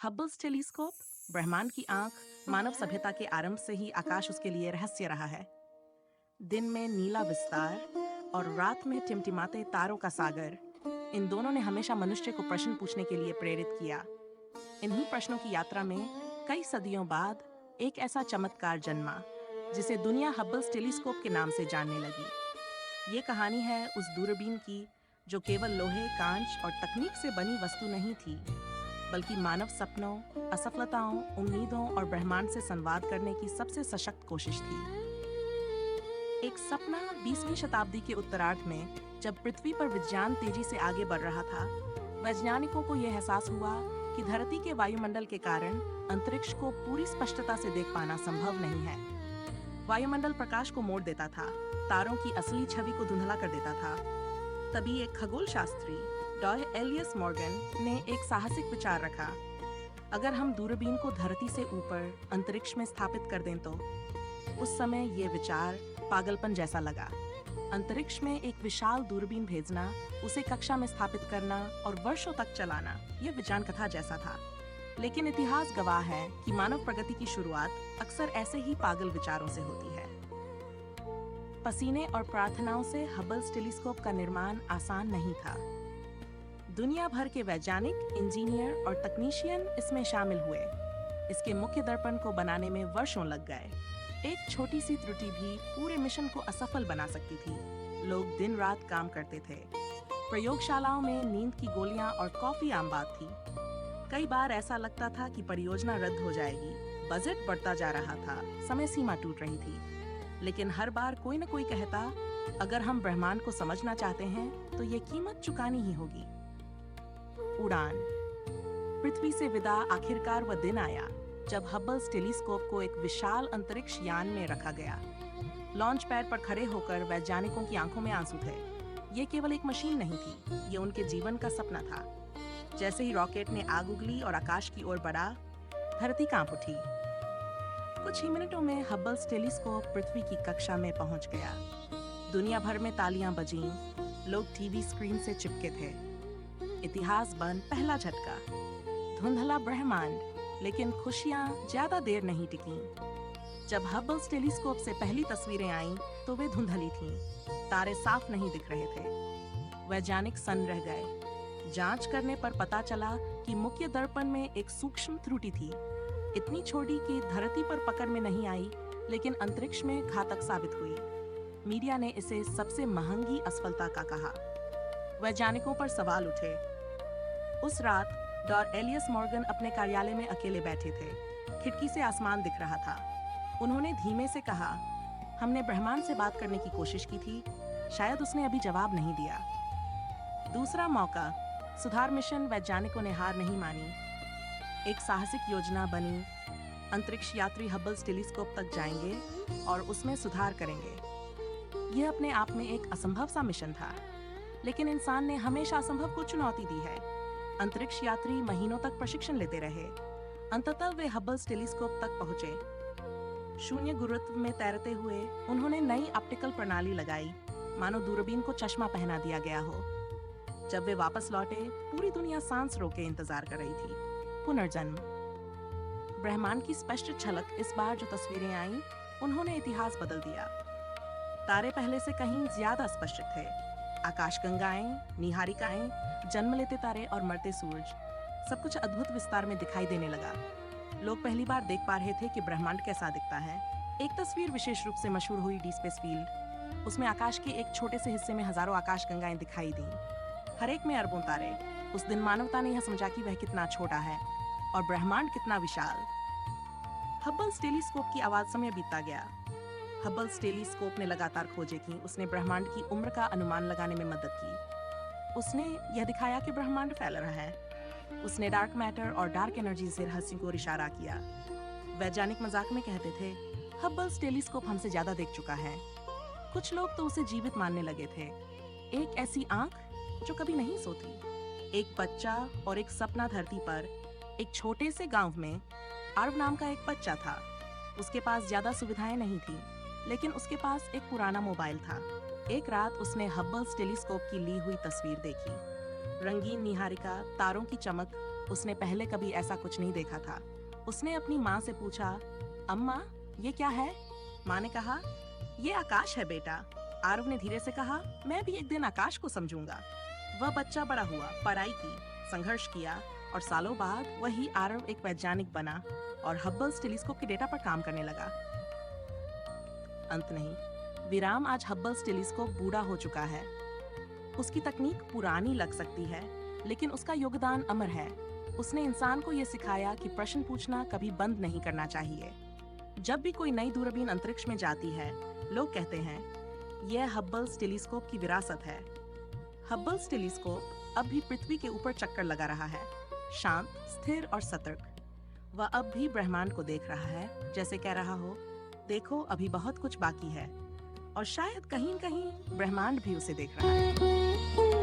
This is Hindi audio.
हब्बल्स टेलीस्कोप, ब्रह्मांड की आंख, मानव सभ्यता के आरंभ से ही आकाश उसके लिए रहस्य रहा है। दिन में नीला विस्तार और रात में टिमटिमाते तारों का सागर, इन दोनों ने हमेशा मनुष्य को प्रश्न पूछने के लिए प्रेरित किया। इन्हीं प्रश्नों की यात्रा में कई सदियों बाद एक ऐसा चमत्कार जन्मा जिसे दुनिया हब्बल्स टेलीस्कोप के नाम से जानने लगी। ये कहानी है उस दूरबीन की जो केवल लोहे, कांच और तकनीक से बनी वस्तु नहीं थी, बल्कि मानव सपनों, असफलताओं, उम्मीदों और ब्रह्मांड से संवाद करने की सबसे सशक्त कोशिश थी। एक सपना 20वीं शताब्दी के उत्तरार्ध में, जब पृथ्वी पर विज्ञान तेजी से आगे बढ़ रहा था, वैज्ञानिकों को यह एहसास हुआ कि धरती के वायुमंडल के कारण अंतरिक्ष को पूरी स्पष्टता से देख पाना संभव नहीं है। वायुमंडल प्रकाश को मोड़ देता था, तारों की असली छवि को धुंधला कर देता था। तभी एक खगोल शास्त्री डॉय एलियस मॉर्गन ने एक साहसिक विचार रखा। अगर हम दूरबीन को धरती से ऊपर अंतरिक्ष में स्थापित कर दें तो? उस समय ये विचार पागलपन जैसा लगा। अंतरिक्ष में एक विशाल दूरबीन भेजना, उसे कक्षा में स्थापित करना और वर्षों तक चलाना, यह विज्ञान कथा जैसा था। लेकिन इतिहास गवाह है कि मानव प्रगति की शुरुआत अक्सर ऐसे ही पागल विचारों से होती है। पसीने और प्रार्थनाओं से हब्बल्स टेलीस्कोप का निर्माण आसान नहीं था। दुनिया भर के वैज्ञानिक, इंजीनियर और तकनीशियन इसमें शामिल हुए। इसके मुख्य दर्पण को बनाने में वर्षों लग गए। एक छोटी सी त्रुटि भी पूरे मिशन को असफल बना सकती थी। लोग दिन रात काम करते थे। प्रयोगशालाओं में नींद की गोलियां और कॉफी आम बात थी। कई बार ऐसा लगता था कि परियोजना रद्द हो जाएगी। बजट बढ़ता जा रहा था, समय सीमा टूट रही थी। लेकिन हर बार कोई न कोई कहता, अगर हम ब्रह्मांड को समझना चाहते हैं तो ये कीमत चुकानी ही होगी। उड़ान। पृथ्वी से विदा आखिरकार वह दिन आया जब हब्बल्स टेलीस्कोप को एक विशाल अंतरिक्ष यान में रखा गया। लॉन्च पैड पर खड़े होकर वैज्ञानिकों की आंखों में आंसू थे। ये केवल एक मशीन नहीं थी, ये उनके जीवन का सपना था। जैसे ही रॉकेट ने आग उगली और आकाश की ओर बढ़ा, धरती कांप उठी। कुछ ही मिनटों में हब्बल्स टेलीस्कोप पृथ्वी की कक्षा में पहुंच गया। दुनिया भर में तालियां बजीं, लोग टीवी स्क्रीन से चिपके थे। इतिहास बन पहला झटका। धुंधला ब्रह्मांड, लेकिन खुशियां ज्यादा देर नहीं टिकीं। जब हब्बल्स टेलीस्कोप से पहली तस्वीरें आईं, तो वे धुंधली थीं। तारे साफ नहीं दिख रहे थे। वैज्ञानिक सन्न रह गए। जांच करने पर पता चला कि मुख्य दर्पण में एक सूक्ष्म त्रुटि थी। इतनी छोटी कि धरती पर पकड़ में नहीं आई, लेकिन अंतरिक्ष में घातक साबित हुई। मीडिया ने इसे सबसे महंगी असफलता का कहा। वैज्ञानिकों पर सवाल उठे। उस रात डॉ एलियस मॉर्गन अपने कार्यालय में अकेले बैठे थे। खिड़की से आसमान दिख रहा था। उन्होंने धीमे से कहा, हमने ब्रह्मांड से बात करने की कोशिश की थी, शायद उसने अभी जवाब नहीं दिया। दूसरा मौका। सुधार मिशन। वैज्ञानिकों ने हार नहीं मानी। एक साहसिक योजना बनी। अंतरिक्ष यात्री हब्बल्स टेलीस्कोप तक जाएंगे और उसमें सुधार करेंगे। यह अपने आप में एक असंभव सा मिशन था, लेकिन इंसान ने हमेशा असंभव को चुनौती दी है। अंतरिक्ष यात्री महीनों तक प्रशिक्षण लेते रहे। अंततः वे हब्बल्स टेलीस्कोप तक पहुंचे। शून्य गुरुत्व में तैरते हुए उन्होंने नई ऑप्टिकल प्रणाली लगाई, मानो दूरबीन को चश्मा पहना दिया गया हो। जब वे वापस लौटे, पूरी दुनिया सांस रोके इंतजार कर रही थी। पुनर्जन्म। ब्रह्मांड की स्पष्ट झलक। इस बार जो तस्वीरें आईं, उन्होंने इतिहास बदल दिया। तारे पहले से कहीं ज्यादा स्पष्ट थे। आकाशगंगाएं, निहारिकाएं, जन्म लेते तारे और मरते सूरज, सब कुछ अद्भुत विस्तार में दिखाई देने लगा। लोग पहली बार देख पा रहे थे कि ब्रह्मांड कैसा दिखता है। एक तस्वीर विशेष रूप से मशहूर हुई, डी स्पेस फील्ड। उसमें आकाश के एक छोटे से हिस्से में हजारों आकाशगंगाएं दिखाई दी, हर एक में अरबों तारे। उस दिन मानवता ने यह समझा कि वह कितना छोटा है और ब्रह्मांड कितना विशाल। हब्बल्स टेलीस्कोप की आवाज। समय बीतता गया। हब्बल्स टेलीस्कोप ने लगातार खोजें की। उसने ब्रह्मांड की उम्र का अनुमान लगाने में मदद की। उसने यह दिखाया कि ब्रह्मांड फैल रहा है। उसने डार्क मैटर और डार्क एनर्जी से रहस्य को इशारा किया। वैज्ञानिक मजाक में कहते थे, हब्बल्स टेलीस्कोप हमसे ज्यादा देख चुका है। कुछ लोग तो उसे जीवित मानने लगे थे। एक ऐसी आंख जो कभी नहीं सोती। एक बच्चा और एक सपना। धरती पर एक छोटे से गांव में आर्व नाम का एक बच्चा था। उसके पास ज्यादा सुविधाएं नहीं थी, लेकिन उसके पास एक पुराना मोबाइल था। एक रात उसने हब्बल्स टेलीस्कोप की ली हुई तस्वीर देखी। रंगीन निहारिका, तारों की चमक उसने पहले कभी ऐसा कुछ नहीं देखा था। उसने अपनी माँ से पूछा, अम्मा, ये क्या है? माँ ने कहा, ये आकाश है बेटा। आरव ने धीरे से कहा, मैं भी एक दिन आकाश को समझूंगा। वह बच्चा बड़ा हुआ, पढ़ाई की, संघर्ष किया और सालों बाद वही आरव एक वैज्ञानिक बना और हब्बल्स टेलीस्कोप के डेटा पर काम करने लगा। अंत नहीं, विराम आज हब्बल्स टेलीस्कोप बूढ़ा हो चुका है। उसकी तकनीक पुरानी लग सकती है, लेकिन उसका योगदान अमर है। उसने इंसान को यह सिखाया कि प्रश्न पूछना कभी बंद नहीं करना चाहिए। जब भी कोई नई दूरबीन अंतरिक्ष में जाती है, लोग कहते हैं, यह हब्बल्स टेलीस्कोप की विरासत है। हब्बल्स टेलीस्कोप अब भी पृथ्वी के ऊपर चक्कर लगा रहा है, शांत, स्थिर और सतर्क। वह अब भी ब्रह्मांड को देख रहा है, जैसे कह रहा हो, देखो अभी बहुत कुछ बाकी है। और शायद कहीं कहीं ब्रह्मांड भी उसे देख रहा है।